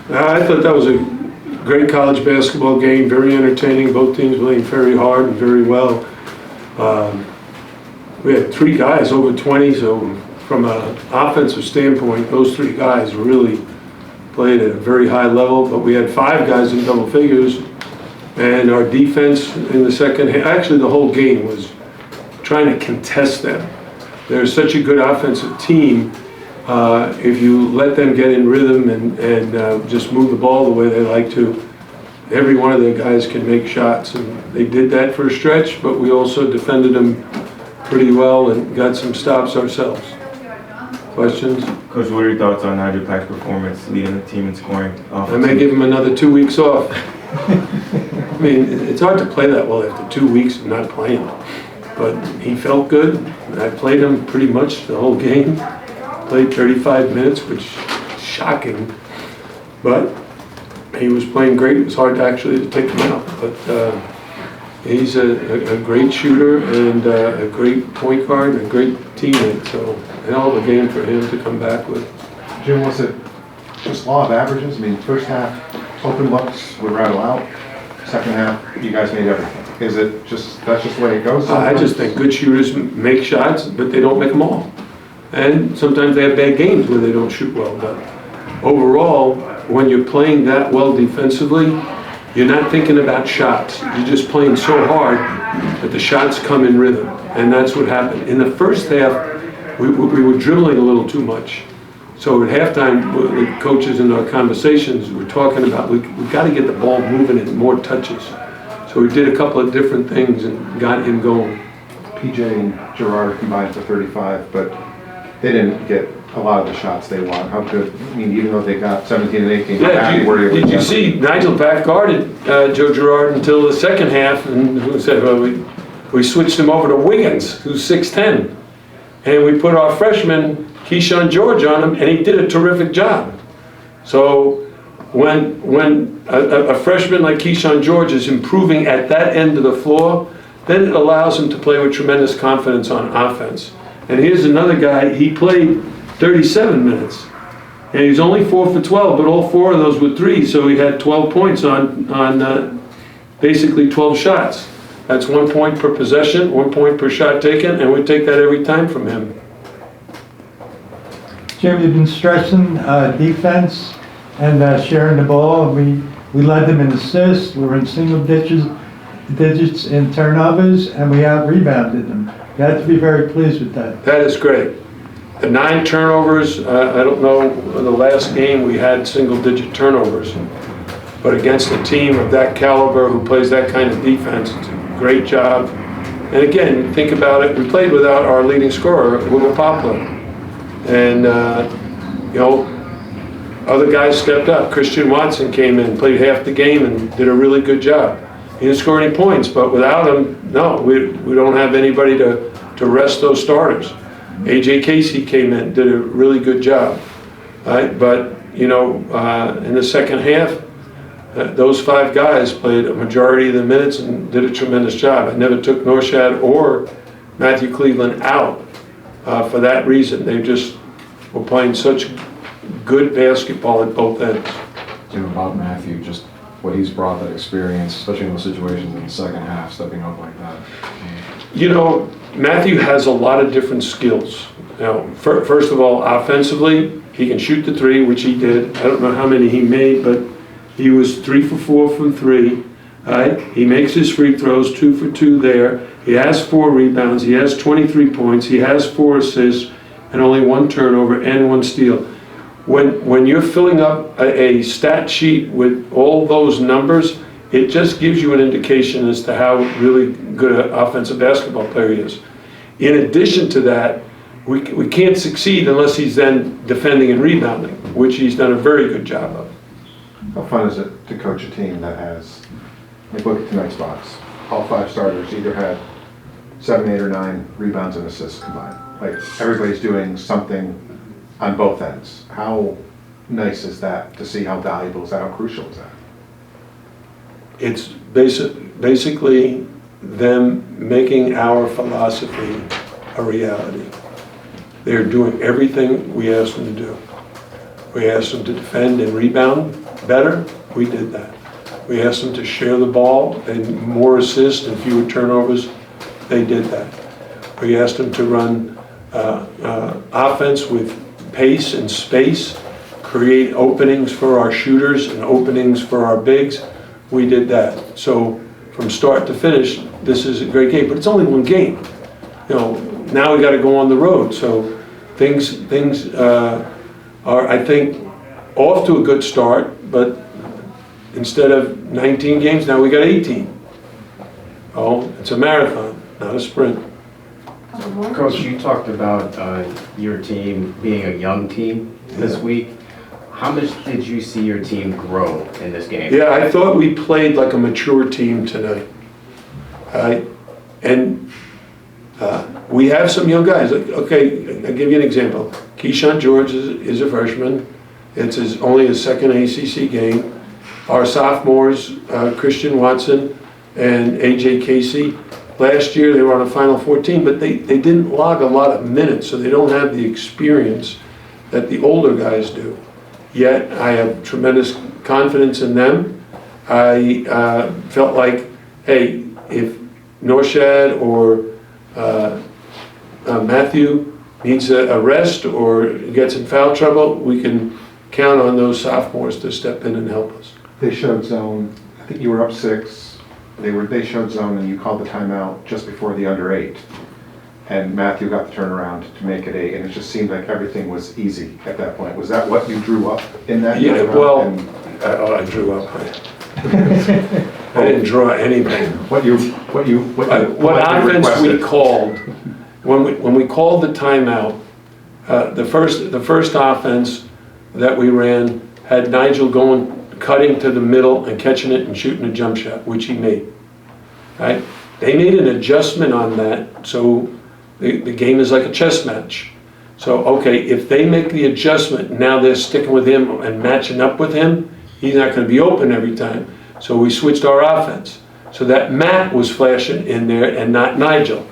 I thought that was a great college basketball game, very entertaining. Both teams playing very hard and very well. We had 3 guys over 20, so from an offensive standpoint, those 3 guys really played at a very high level, but we had 5 guys in double figures, and our defense in the second half, actually the whole game, was trying to contest them. They're such a good offensive team. If you let them get in rhythm and just move the ball the way they like to, every one of their guys can make shots, and they did that for a stretch, but we also defended them pretty well and got some stops ourselves. Questions? Coach, what are your thoughts on Nijel Pack's performance leading the team in scoring? I may give him another 2 weeks off. I mean, it's hard to play that well after 2 weeks of not playing, but he felt good. I played him pretty much the whole game. Played 35 minutes, which is shocking, but he was playing great. It was hard actually to take him out, but he's a great shooter and a great point guard and a great teammate, so a hell of a game for him to come back with. Jim, was it just law of averages? I mean, first half, open looks would rattle out. Second half, you guys made everything. Is it just, that's just the way it goes? I just think good shooters make shots, but they don't make them all. And sometimes they have bad games where they don't shoot well, but overall, when you're playing that well defensively, you're not thinking about shots. You're just playing so hard that the shots come in rhythm, and that's what happened. In the first half, we were dribbling a little too much. So at halftime, the coaches in our conversations were talking about we got to get the ball moving and more touches. So we did a couple of different things and got him going. PJ and Gerard combined for 35, but they didn't get a lot of the shots they want. How good, I mean, even though they got 17 and 18, did you see Nijel Pack guarded Joe Girard until the second half, and we said, well, we switched him over to Wiggins, who's 6'10", and we put our freshman Keyshawn George on him, and he did a terrific job. So when a freshman like Keyshawn George is improving at that end of the floor, then it allows him to play with tremendous confidence on offense. And here's another guy, he played 37 minutes. And he's only 4 for 12, but all 4 of those were threes, so he had 12 points on basically 12 shots. That's 1 point per possession, 1 point per shot taken, and we take that every time from him. Jim, you've been stressing defense and sharing the ball. We led them in assists, we were in single digits in turnovers, and we out-rebounded them. You have to be very pleased with that. That is great. The 9 turnovers, I don't know, in the last game we had single-digit turnovers. But against a team of that caliber who plays that kind of defense, it's a great job. And again, think about it, we played without our leading scorer, Will Poplar. And, you know, other guys stepped up. Christian Watson came in, played half the game, and did a really good job. He didn't score any points, but without him, no, we don't have anybody to rest those starters. A.J. Casey came in, did a really good job. Right? But, you know, in the second half, those 5 guys played a majority of the minutes and did a tremendous job. I never took Norshad or Matthew Cleveland out for that reason. They just were playing such good basketball at both ends. Jim, about Matthew, just what he's brought, that experience, especially in those situations in the second half, stepping up like that. You know, Matthew has a lot of different skills. Now, first of all, offensively, he can shoot the 3, which he did. I don't know how many he made, but he was 3 for 4 from 3. Right? He makes his free throws, 2 for 2 there. He has 4 rebounds. He has 23 points. He has 4 assists and only 1 turnover and 1 steal. When you're filling up a stat sheet with all those numbers, it just gives you an indication as to how really good an offensive basketball player he is. In addition to that, we can't succeed unless he's then defending and rebounding, which he's done a very good job of. How fun is it to coach a team that has, like look at tonight's box, all 5 starters either had 7, 8, or 9 rebounds and assists combined. Like everybody's doing something on both ends. How nice is that to see? How valuable is that? How crucial is that? It's basically them making our philosophy a reality. They're doing everything we ask them to do. We asked them to defend and rebound better. We did that. We asked them to share the ball and more assists and fewer turnovers. They did that. We asked them to run offense with pace and space, create openings for our shooters and openings for our bigs. We did that. So from start to finish, this is a great game, but it's only one game. You know, now we got to go on the road. So things are, I think, off to a good start, but instead of 19 games, now we got 18. Oh, it's a marathon, not a sprint. Coach, you talked about your team being a young team this week. How much did you see your team grow in this game? Yeah, I thought we played like a mature team tonight. We have some young guys. Okay, I'll give you an example. Keyshawn George is a freshman. It's only his second ACC game. Our sophomores, Christian Watson and AJ Casey, last year they were on a Final 14, but they didn't log a lot of minutes, so they don't have the experience that the older guys do. Yet I have tremendous confidence in them. I felt like, hey, if Norshad or Matthew needs a rest or gets in foul trouble, we can count on those sophomores to step in and help us. They showed zone, I think you were up 6. They showed zone and you called the timeout just before the under 8. And Matthew got the turnaround to make it 8, and it just seemed like everything was easy at that point. Was that what you drew up in that? Yeah, timeout? well, And I drew up. I didn't draw anything. what What offense we called, when we called the timeout, the first offense that we ran had Nijel cutting to the middle and catching it and shooting a jump shot, which he made. Right? They made an adjustment on that, so the game is like a chess match. So, okay, if they make the adjustment, now they're sticking with him and matching up with him, he's not going to be open every time. So we switched our offense. So that Matt was flashing in there and not Nijel.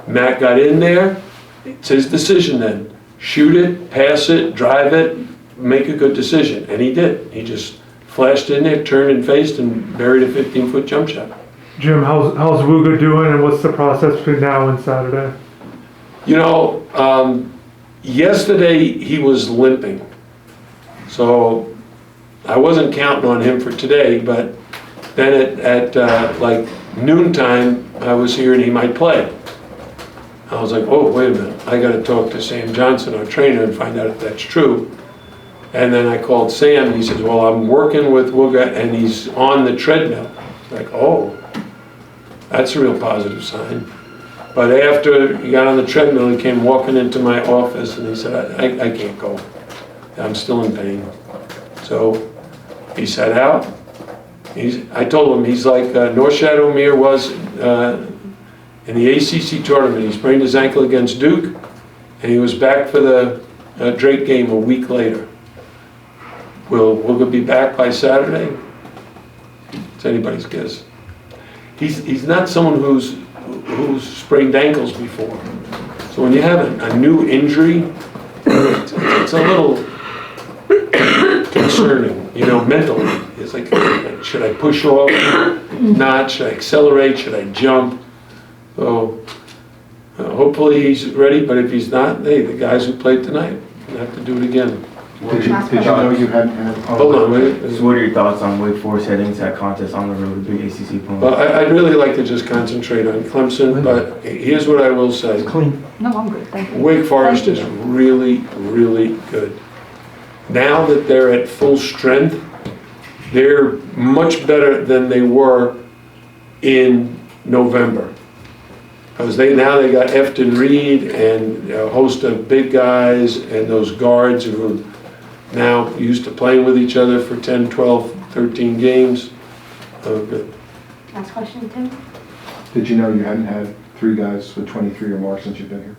Matt got in there, it's his decision then. Shoot it, pass it, drive it, make a good decision. And he did. He just flashed in there, turned and faced, and buried a 15-foot jump shot. Jim, how's Wooga doing, and what's the process between now and Saturday? You know, yesterday he was limping. So I wasn't counting on him for today, but then at like noontime, I was hearing he might play. I was like, oh, wait a minute, I gotta talk to Sam Johnson, our trainer, and find out if that's true. And then I called Sam, and he says, well, I'm working with Wooga, and he's on the treadmill. Like, oh, that's a real positive sign. But after he got on the treadmill, he came walking into my office, and he said, I can't go. I'm still in pain. So he sat out. I told him he's like Norshad Omier was in the ACC tournament. He sprained his ankle against Duke, and he was back for the Drake game a week later. Will Wooga be back by Saturday? It's anybody's guess. He's not someone who's sprained ankles before. So when you have a new injury, it's a little concerning, you know, mentally. It's like, should I push off? Not. Should I accelerate? Should I jump? So hopefully he's ready, but if he's not, hey, the guys who played tonight have to do it again. Did you know you hadn't had? Hold on, wait. So what are your thoughts on Wake Forest heading into that contest on the road, a big ACC opponent? Well, I'd really like to just concentrate on Clemson, but here's what I will say. Clean. No, I'm good, thank you. Wake Forest is really, really good. Now that they're at full strength, they're much better than they were in November. Because they got Efton Reed and a host of big guys and those guards who are now used to playing with each other for 10, 12, 13 games. Oh, good. Last question, Tim? Did you know you hadn't had 3 guys with 23 or more since you've been here?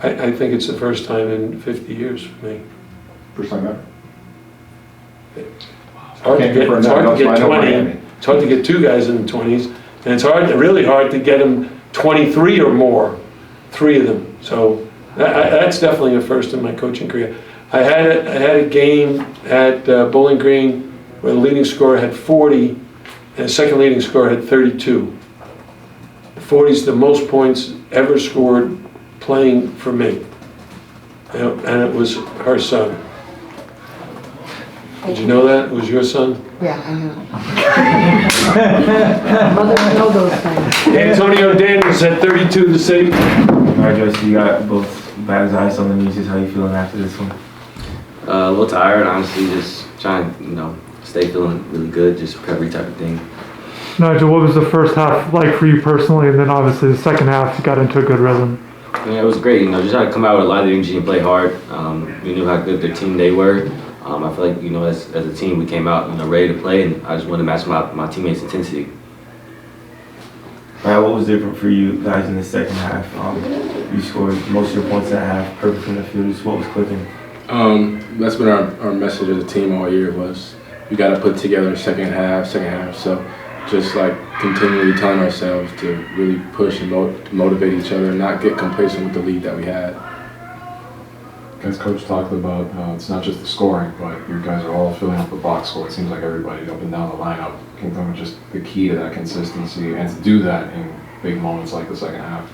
I think it's the first time in 50 years for me. First time ever? It's hard to get 20. It's hard to get 2 guys in the 20s, and it's really hard to get them 23 or more, 3 of them. So that's definitely a first in my coaching career. I had a game at Bowling Green where the leading scorer had 40 and the second leading scorer had 32. 40 is the most points ever scored playing for me. And it was her son. Did you know that? It was your son? Yeah, I know. Mothers know those things. Antonio Daniels had 32 to the city. All right, Joyce, you got both bags of ice on the knees. How you feeling after this one? A little tired, honestly, just trying, stay feeling really good, just recovery type of thing. Nigel, what was the first half like for you personally, and then obviously the second half you got into a good rhythm? Yeah, it was great, just had to come out with a lot of energy and play hard. We knew how good their team they were. I feel like, as a team we came out, ready to play, and I just wanted to match my teammates' intensity. All right, what was different for you guys in the second half? You scored most of your points in that half, perfect from the field. Just what was clicking? That's been our message as a team all year was we got to put together second half. So just like continually telling ourselves to really push and motivate each other and not get complacent with the lead that we had. As Coach talked about, it's not just the scoring, but you guys are all filling up the box score. It seems like everybody up and down the lineup can come with just the key to that consistency and to do that in big moments like the second half.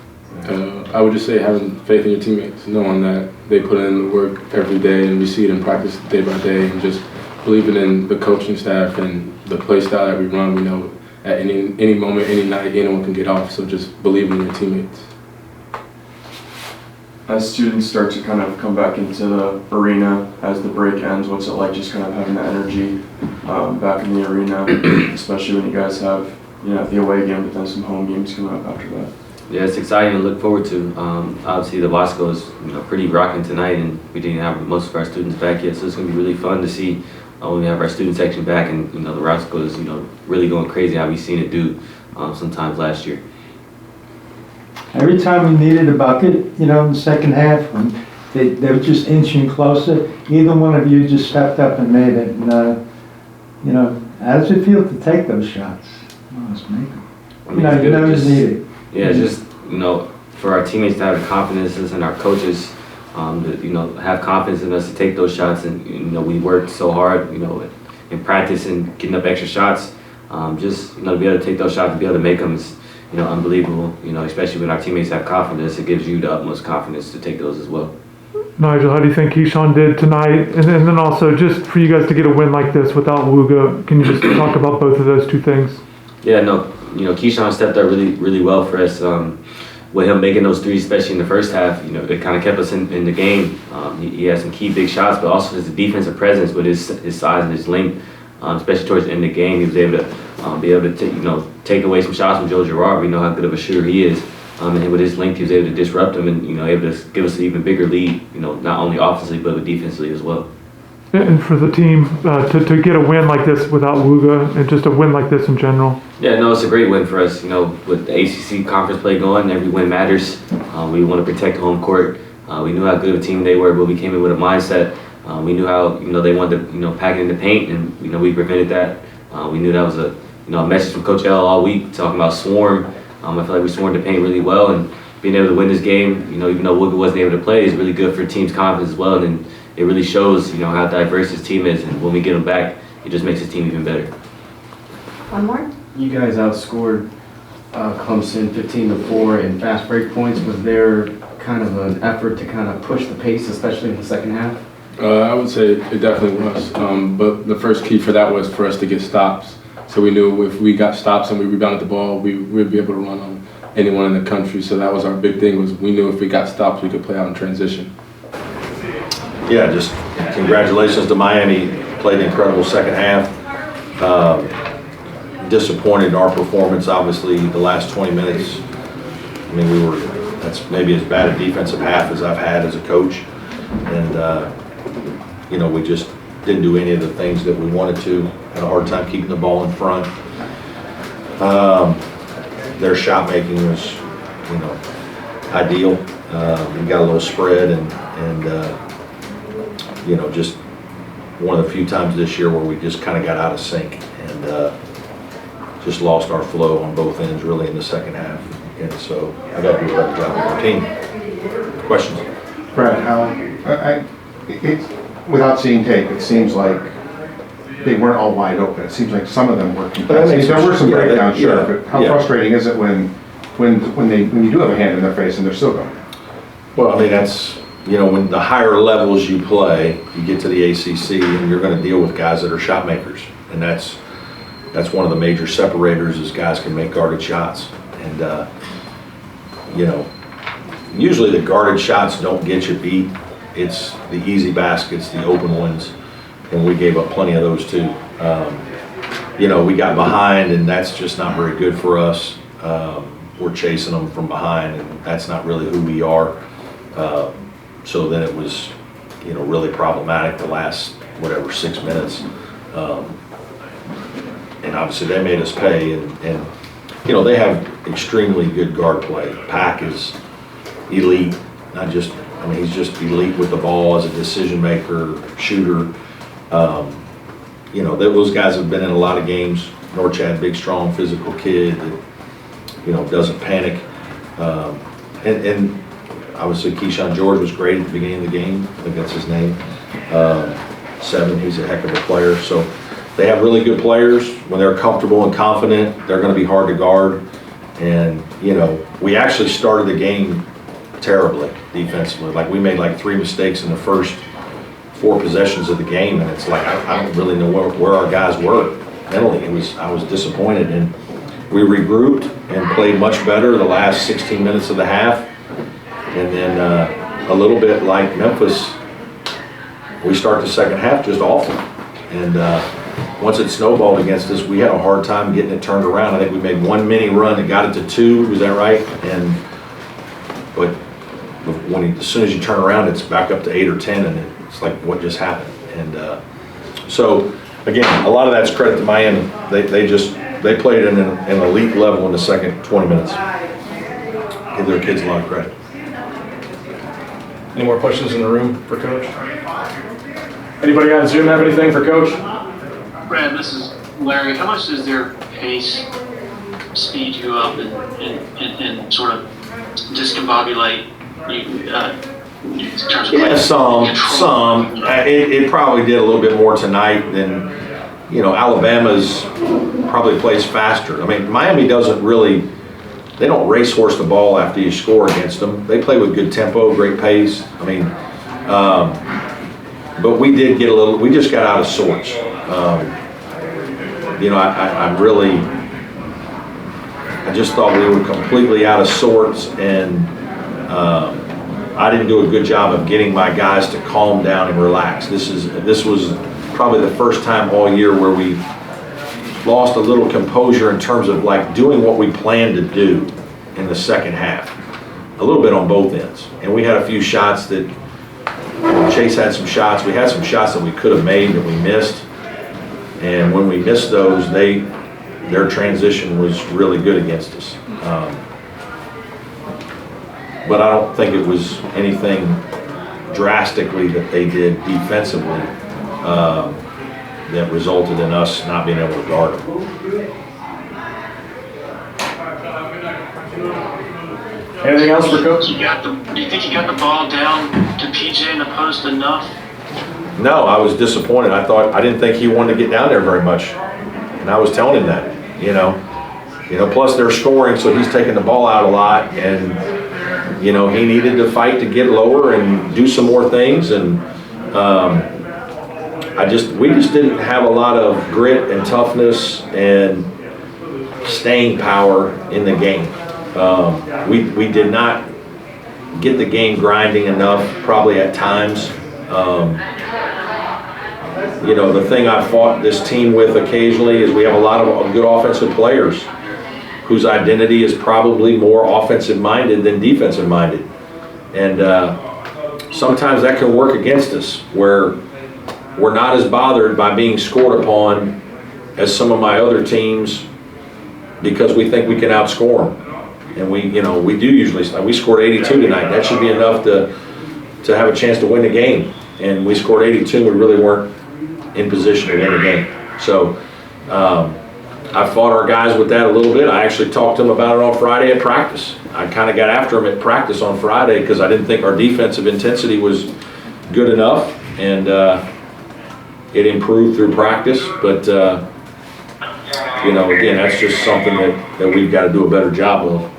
I would just say having faith in your teammates, knowing that they put in the work every day and we see it in practice day by day, and just believing in the coaching staff and the play style that we run. We know at any moment, any night, anyone can get off, so just believe in your teammates. As students start to kind of come back into the arena as the break ends, what's it like just kind of having the energy back in the arena, especially when you guys have, the away game, but then some home games coming up after that? Yeah, it's exciting to look forward to. Obviously, the Bosco is pretty rocking tonight, and we didn't have most of our students back yet, so it's going to be really fun to see when we have our student section back, and the Bosco is really going crazy how we've seen it do sometimes last year. Every time we needed a bucket, in the second half, when they were just inching closer, either one of you just stepped up and made it. And, how does it feel to take those shots? Oh, let's make them. You know you need it. Yeah, just, for our teammates to have the confidence and our coaches to, have confidence in us to take those shots. And, we worked so hard, in practice and getting up extra shots. Just, to be able to take those shots and be able to make them is, unbelievable. Especially when our teammates have confidence, it gives you the utmost confidence to take those as well. Nigel, how do you think Keyshawn did tonight? And then also, just for you guys to get a win like this without Wooga, can you just talk about both of those two things? Yeah, Keyshawn stepped up really, really well for us. With him making those threes, especially in the first half, it kind of kept us in the game. He had some key big shots, but also his defensive presence with his size and his length, especially towards the end of the game, he was able to take away some shots from Joe Girard. We know how good of a shooter he is. And with his length, he was able to disrupt him and, able to give us an even bigger lead, not only offensively, but defensively as well. And for the team to get a win like this without Wooga and just a win like this in general? Yeah, no, it's a great win for us. With the ACC conference play going, every win matters. We want to protect home court. We knew how good of a team they were, but we came in with a mindset. We knew how, they wanted to, pack it in the paint, and, we prevented that. We knew that was a message from Coach L all week, talking about swarm. I feel like we swarmed the paint really well, and being able to win this game, even though Wooga wasn't able to play, is really good for the team's confidence as well, and it really shows, how diverse his team is, and when we get him back, it just makes his team even better. One more? You guys outscored Clemson 15-4 in fast break points. Was there kind of an effort to kind of push the pace, especially in the second half? I would say it definitely was, but the first key for that was for us to get stops. So we knew if we got stops and we rebounded the ball, we would be able to run on anyone in the country. So that was our big thing, was we knew if we got stops, we could play out in transition. Yeah, just congratulations to Miami. Played an incredible second half. Disappointed in our performance, obviously, the last 20 minutes. I mean, that's maybe as bad a defensive half as I've had as a coach. And, we just didn't do any of the things that we wanted to. Had a hard time keeping the ball in front. Their shot making was, ideal. We got a little spread and just one of the few times this year where we just kind of got out of sync and just lost our flow on both ends really in the second half. And so I got to do a better job with our team. Questions? Brad, without seeing tape, it seems like they weren't all wide open. It seems like some of them were But that makes contested. There were some sense. Yeah, breakdowns, sure, yeah, but how yeah. frustrating is it when you do have a hand in their face and they're still going? Well, I mean, that's, you know, when the higher levels you play, you get to the ACC and you're gonna deal with guys that are shot makers. And that's one of the major separators is guys can make guarded shots. And, you know, usually the guarded shots don't get you beat. It's the easy baskets, the open ones, and we gave up plenty of those too. You know, we got behind and that's just not very good for us. We're chasing them from behind and that's not really who we are. So then it was, you know, really problematic the last, whatever, 6 minutes. And obviously they made us pay and you know, they have extremely good guard play. Pack is elite, not just, I mean, he's just elite with the ball as a decision maker, shooter. You know, those guys have been in a lot of games. Norchad, big, strong, physical kid that, you know, doesn't panic. And obviously Keyshawn George was great at the beginning of the game. I think that's his name. 7, he's a heck of a player. So they have really good players. When they're comfortable and confident, they're going to be hard to guard. And, you know, we actually started the game terribly defensively. Like we made like 3 mistakes in the first 4 possessions of the game. And it's like, I don't really know where our guys were mentally. I was disappointed. And we regrouped and played much better the last 16 minutes of the half. And then a little bit like Memphis, we start the second half just awful. And once it snowballed against us, we had a hard time getting it turned around. I think we made 1 mini run and got it to 2, was that right? But as soon as you turn around, it's back up to 8 or 10, and it's like, what just happened? And so, again, a lot of that's credit to Miami. They played at an elite level in the second 20 minutes. Give their kids a lot of credit. Any more questions in the room for Coach? Anybody on Zoom have anything for Coach? Brad, this is Larry. How much does their pace speed you up and sort of discombobulate you in terms of Yeah, some. It probably did a little bit more tonight than, you know, Alabama's probably plays faster. I mean, Miami doesn't really, they don't racehorse the ball after you score against them. They play with good tempo, great pace. I mean, but we did get we just got out of sorts. You know, I just thought we were completely out of sorts, and I didn't do a good job of getting my guys to calm down and relax. This was probably the first time all year where we lost a little composure in terms of like doing what we planned to do in the second half. A little bit on both ends. And we had a few shots that, Chase had some shots. We had some shots that we could have made that we missed. And when we missed those, their transition was really good against us. But I don't think it was anything drastically that they did defensively that resulted in us not being able to guard them. Anything else for Coach? Do you think you got the ball down to PJ in the post enough? No, I was disappointed. I didn't think he wanted to get down there very much. And I was telling him that, you know. Plus they're scoring, so he's taking the ball out a lot, and you know, he needed to fight to get lower and do some more things, and we just didn't have a lot of grit and toughness and staying power in the game. We did not get the game grinding enough, probably at times. You know, the thing I fought this team with occasionally is we have a lot of good offensive players whose identity is probably more offensive minded than defensive minded. And sometimes that can work against us, where we're not as bothered by being scored upon as some of my other teams because we think we can outscore them. And we do usually, we scored 82 tonight. That should be enough to have a chance to win the game. And we scored 82, we really weren't in position to win the game. So I fought our guys with that a little bit. I actually talked to them about it on Friday at practice. I kind of got after them at practice on Friday because I didn't think our defensive intensity was good enough. and it improved through practice, but you know, again, that's just something that we've got to do a better job of.